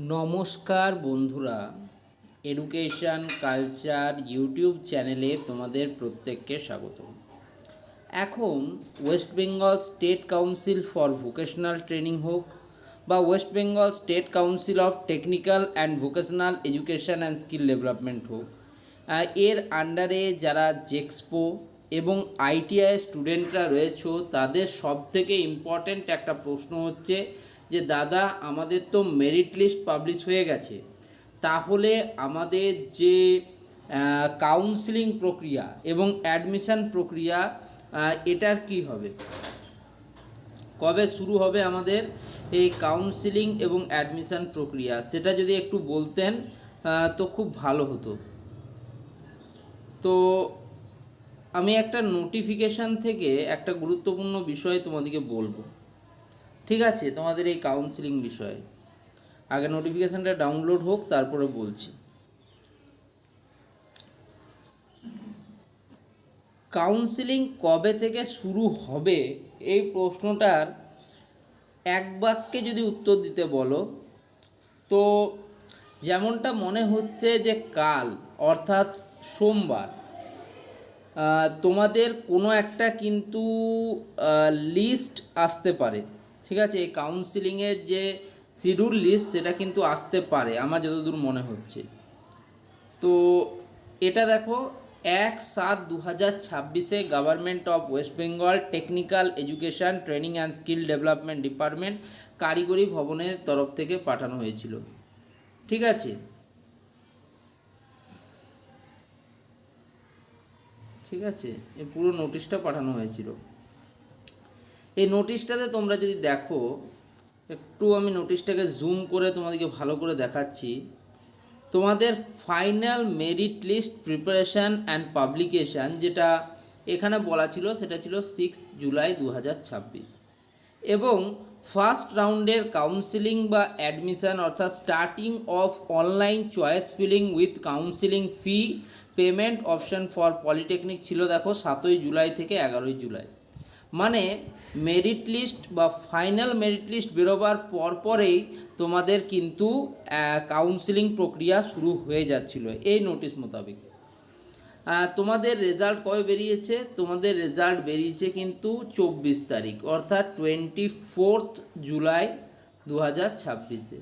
নমস্কার বন্ধুরা, education culture YouTube চ্যানেলে তোমাদের প্রত্যেককে স্বাগত। এখন West Bengal state council for vocational training হোক বা West Bengal state council of technical and vocational education and skill development হোক, এর আন্ডারে যারা জেক্সপো এবং আইটিআই স্টুডেন্টরা রয়েছে তাদের সবথেকে ইম্পর্ট্যান্ট একটা প্রশ্ন হচ্ছে যে দাদা, আমাদের তো মেরিট লিস্ট পাবলিশ হয়ে গেছে, তাহলে আমাদের যে কাউন্সিলিং প্রক্রিয়া এবং অ্যাডমিশন প্রক্রিয়া এটার কি হবে, কবে শুরু হবে আমাদের এই কাউন্সিলিং এবং অ্যাডমিশন প্রক্রিয়া, সেটা যদি একটু বলতেন তো খুব ভালো হতো। তো আমি একটা নোটিফিকেশান থেকে একটা গুরুত্বপূর্ণ বিষয় তোমাদেরকে বলবো, ঠিক আছে? তোমাদের এই কাউন্সিলিং বিষয়ে আগে নোটিফিকেশানটা ডাউনলোড হোক, তারপরে বলছি। কাউন্সিলিং কবে থেকে শুরু হবে এই প্রশ্নটার এক বাক্যে যদি উত্তর দিতে বলো, তো যেমনটা মনে হচ্ছে যে কাল অর্থাৎ সোমবার তোমাদের কোনো একটা কিন্তু লিস্ট আসতে পারে, ঠিক আছে? এই কাউন্সিলিংয়ের যে শিডিউল লিস্ট সেটা কিন্তু আসতে পারে আমার যতদূর মনে হচ্ছে। তো এটা দেখো, 1/7/2026 government of West Bengal technical education training and skill development department কারিগরি ভবনের তরফ থেকে পাঠানো হয়েছিল, ঠিক আছে? ঠিক আছে, এই পুরো নোটিশটা পাঠানো হয়েছিল। এই নোটিশটাতে তোমরা যদি দেখো, একটু আমি নোটিশটাকে জুম করে তোমাদেরকে ভালো করে দেখাচ্ছি। তোমাদের final merit list preparation and publication যেটা এখানে বলা ছিল সেটা ছিল 6 জুলাই 2026, এবং ফার্স্ট রাউন্ডের কাউন্সিলিং বা অ্যাডমিশান অর্থাৎ starting of online choice filling with counselling fee payment option for polytechnic ছিল দেখো 7 জুলাই থেকে 11 জুলাই। মানে মেরিট লিস্ট বা ফাইনাল মেরিট লিস্ট বেরোবার পরপরেই তোমাদের কিন্তু কাউন্সিলিং প্রক্রিয়া শুরু হয়ে যাচ্ছিল এই নোটিশ মোতাবেক। তোমাদের রেজাল্ট কবে বেরিয়েছে? তোমাদের রেজাল্ট বেরিয়েছে কিন্তু 24 তারিখ অর্থাৎ 24 জুলাই 2026-এ,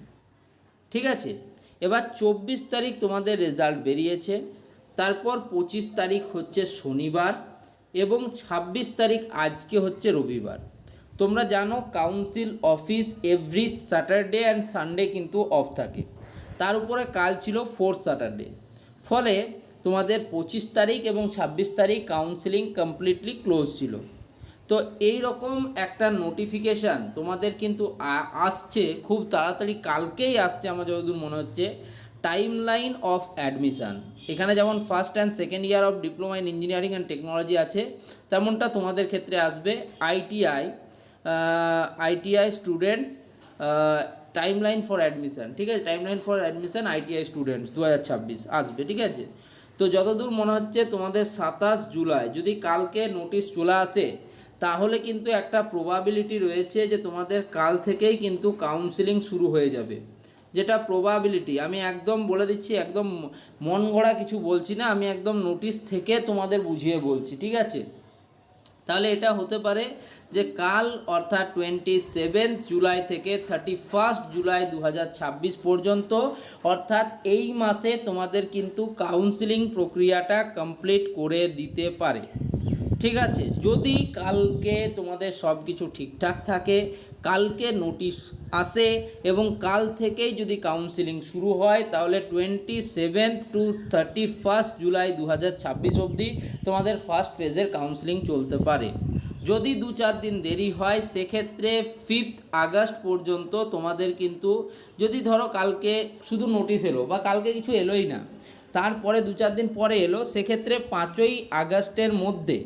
ঠিক আছে? এবার 24 তারিখ তোমাদের রেজাল্ট বেরিয়েছে, তারপর 25 তারিখ হচ্ছে শনিবার এবং 26 তারিখ আজকে হচ্ছে রবিবার। তোমরা জানো council office every Saturday and Sunday কিন্তু অফ থাকে, তার উপরে কাল ছিল 4th স্যাটারডে, ফলে তোমাদের 25 তারিখ এবং 26 তারিখ কাউন্সিলিং কমপ্লিটলি ক্লোজ ছিল। তো এই রকম একটা নোটিফিকেশান তোমাদের কিন্তু আসছে খুব তাড়াতাড়ি, কালকেই আসছে আমার যতদূর মনে হচ্ছে। টাইমলাইন অফ অ্যাডমিশান, এখানে যেমন first and second year of diploma in engineering and technology আছে, তেমনটা তোমাদের ক্ষেত্রে আসবে ITI students timeline for admission, ঠিক আছে? Timeline for admission ITI students 2026 আসবে, ঠিক আছে? তো যতদূর মনে হচ্ছে তোমাদের 27 জুলাই যদি কালকে নোটিশ চলে আসে, তাহলে কিন্তু একটা প্রবাবিলিটি রয়েছে যে তোমাদের কাল থেকেই কিন্তু কাউন্সিলিং শুরু হয়ে যাবে, যেটা প্রবাবিলিটি আমি একদম বলে দিচ্ছি, একদম মন গড়া কিছু বলছি না, আমি একদম নোটিশ থেকে তোমাদের বুঝিয়ে বলছি, ঠিক আছে? তাহলে এটা হতে পারে যে কাল অর্থাৎ 27 জুলাই থেকে 31 জুলাই 2026 পর্যন্ত, অর্থাৎ এই মাসে তোমাদের কিন্তু কাউন্সিলিং প্রক্রিয়াটা কমপ্লিট করে দিতে পারে, ঠিক আছে? যদি কালকে তোমাদের সব কিছু ঠিকঠাক থাকে, কালকে নোটিশ আসে এবং কাল থেকেই যদি কাউন্সিলিং শুরু হয়, তাহলে 27 টু 31 জুলাই 2026 অবধি তোমাদের ফার্স্ট ফেজের কাউন্সিলিং চলতে পারে। যদি 2-4 দিন দেরি হয়, সেক্ষেত্রে 5 আগস্ট পর্যন্ত তোমাদের কিন্তু, যদি ধরো কালকে শুধু নোটিশ এলো বা কালকে কিছু এলোই না, তারপরে 2-4 দিন পরে এলো, সেক্ষেত্রে 5ই আগস্টের মধ্যে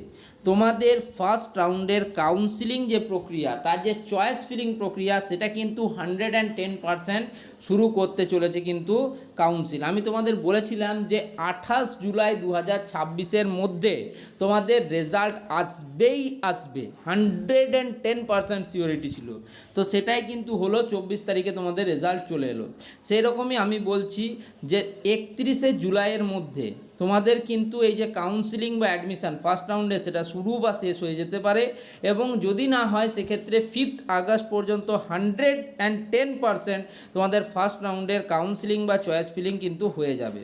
তোমাদের ফার্স্ট রাউন্ডের কাউন্সিলিং যে প্রক্রিয়া, তার যে চয়েস ফিলিং প্রক্রিয়া, সেটা কিন্তু 110% শুরু করতে চলেছে কিন্তু কাউন্সিল। আমি তোমাদের বলেছিলাম যে 28 জুলাই 2026-এর মধ্যে তোমাদের রেজাল্ট আসবেই আসবে, 110% সিওরিটি ছিল। তো সেটাই কিন্তু হলো, 24 তারিখে তোমাদের রেজাল্ট চলে এলো। সেই রকমই আমি বলছি যে 31শে জুলাইয়ের মধ্যে তোমাদের কিন্তু এই যে কাউন্সিলিং বা অ্যাডমিশান ফার্স্ট রাউন্ডে, সেটা শুরু বা শেষ হয়ে যেতে পারে, এবং যদি না হয় সেক্ষেত্রে 5 আগস্ট পর্যন্ত 110% তোমাদের ফার্স্ট রাউন্ডের কাউন্সিলিং বা চয়েস ফিলিং কিন্তু হয়ে যাবে।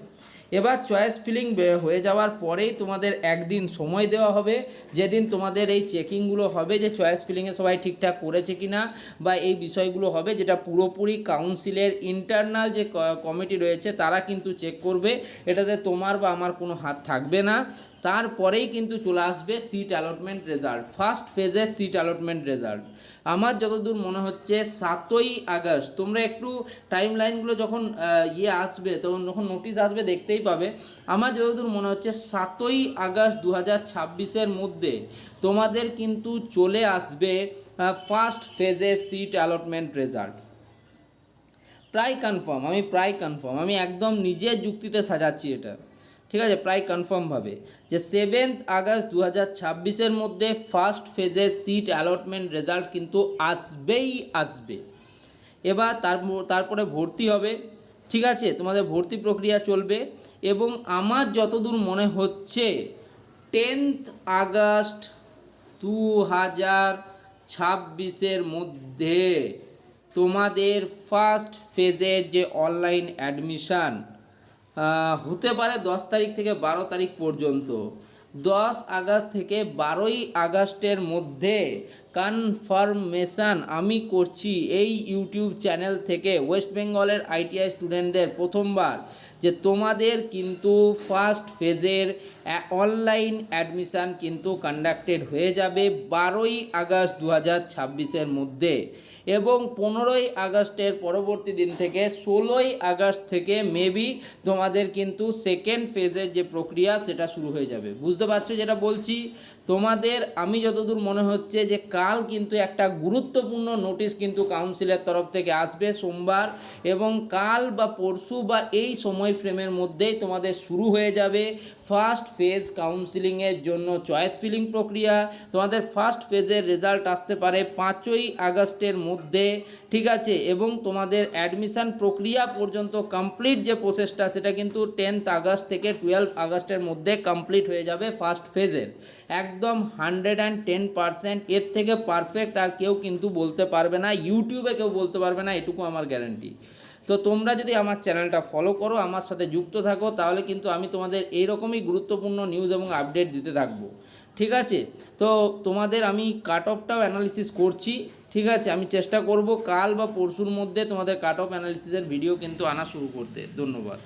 এবার চয়েস ফিলিং হয়ে যাওয়ার পরেই তোমাদের একদিন সময় দেওয়া হবে, যেদিন তোমাদের এই চেকিংগুলো হবে যে চয়েস ফিলিংয়ে সবাই ঠিকঠাক করেছে কি না, বা এই বিষয়গুলো হবে, যেটা পুরোপুরি কাউন্সিলের ইন্টারনাল যে কমিটি রয়েছে তারা কিন্তু চেক করবে, এটাতে তোমার বা আমার কোনো হাত থাকবে না। তারপরেই কিন্তু চলে আসবে সিট অ্যালটমেন্ট রেজাল্ট, ফার্স্ট ফেজের সিট অ্যালটমেন্ট রেজাল্ট। আমার যতদূর মনে হচ্ছে 7ই আগস্ট, তোমরা একটু টাইম লাইনগুলো যখন আসবে, তখন যখন নোটিশ আসবে দেখতেই পাবে। আমার যতদূর মনে হচ্ছে 7ই আগস্ট 2026-এর মধ্যে তোমাদের কিন্তু চলে আসবে ফার্স্ট ফেজের সিট অ্যালটমেন্ট রেজাল্ট। প্রায় কনফার্ম, আমি একদম নিজের যুক্তিতে সাজাচ্ছি এটা, ঠিক আছে, প্রায় কনফার্মভাবে যে 7 আগস্ট 2026-এর মধ্যে ফার্স্ট ফেজের সিট অ্যালটমেন্ট রেজাল্ট কিন্তু আসবেই আসবে। এবার তারপরে ভর্তি হবে, ঠিক আছে, তোমাদের ভর্তি প্রক্রিয়া চলবে, এবং আমার যতদূর মনে হচ্ছে 10 আগস্ট 2026-এর মধ্যে তোমাদের ফার্স্ট ফেজের যে অনলাইন অ্যাডমিশান হতে পারে 10 তারিখ থেকে 12 তারিখ পর্যন্ত। 10 আগস্ট থেকে 12ই আগস্টের মধ্যে কনফার্মেশান আমি করছি এই ইউটিউব চ্যানেল থেকে ওয়েস্ট বেঙ্গলের আইটিআই স্টুডেন্টদের প্রথমবার, যে তোমাদের কিন্তু ফার্স্ট ফেজের অনলাইন অ্যাডমিশান কিন্তু কন্ডাক্টেড হয়ে যাবে 12ই আগস্ট 2026-এর মধ্যে, এবং 15ই আগস্টের পরবর্তী দিন থেকে 16ই আগস্ট থেকে মেবি তোমাদের কিন্তু সেকেন্ড ফেজের যে প্রক্রিয়া সেটা শুরু হয়ে যাবে। বুঝতে পারছো যেটা বলছি? তোমাদের আমি যতদূর মনে হচ্ছে যে কাল কিন্তু একটা গুরুত্বপূর্ণ নোটিশ কিন্তু কাউন্সিলের তরফ থেকে আসবে সোমবার, এবং কাল বা পরশু বা এই সময় ফ্রেমের মধ্যেই তোমাদের শুরু হয়ে যাবে ফার্স্ট ফেজ কাউন্সিলিংয়ের জন্য চয়েস ফিলিং প্রক্রিয়া। তোমাদের ফার্স্ট ফেজের রেজাল্ট আসতে পারে 5ই আগস্টের মধ্যে, ঠিক আছে, এবং তোমাদের অ্যাডমিশান প্রক্রিয়া পর্যন্ত কমপ্লিট যে প্রসেসটা সেটা কিন্তু 10 আগস্ট থেকে 12 আগস্টের মধ্যে কমপ্লিট হয়ে যাবে ফার্স্ট ফেজের, একদম 110%। এর থেকে পারফেক্ট আর কেউ কিন্তু বলতে পারবে না, ইউটিউবে কেউ বলতে পারবে না, এটুকু আমার গ্যারান্টি। তো তোমরা যদি আমার চ্যানেলটা ফলো করো, আমার সাথে যুক্ত থাকো, তাহলে কিন্তু আমি তোমাদের এইরকমই গুরুত্বপূর্ণ নিউজ এবং আপডেট দিতে থাকবো, ঠিক আছে। তো তোমাদের আমি কাট অফটাও অ্যানালিসিস করছি, ঠিক আছে, আমি চেষ্টা করব কাল বা পরশুর মধ্যে তোমাদের কাট অফ অ্যানালিসিসের ভিডিও কিন্তু আনা শুরু করতে। ধন্যবাদ।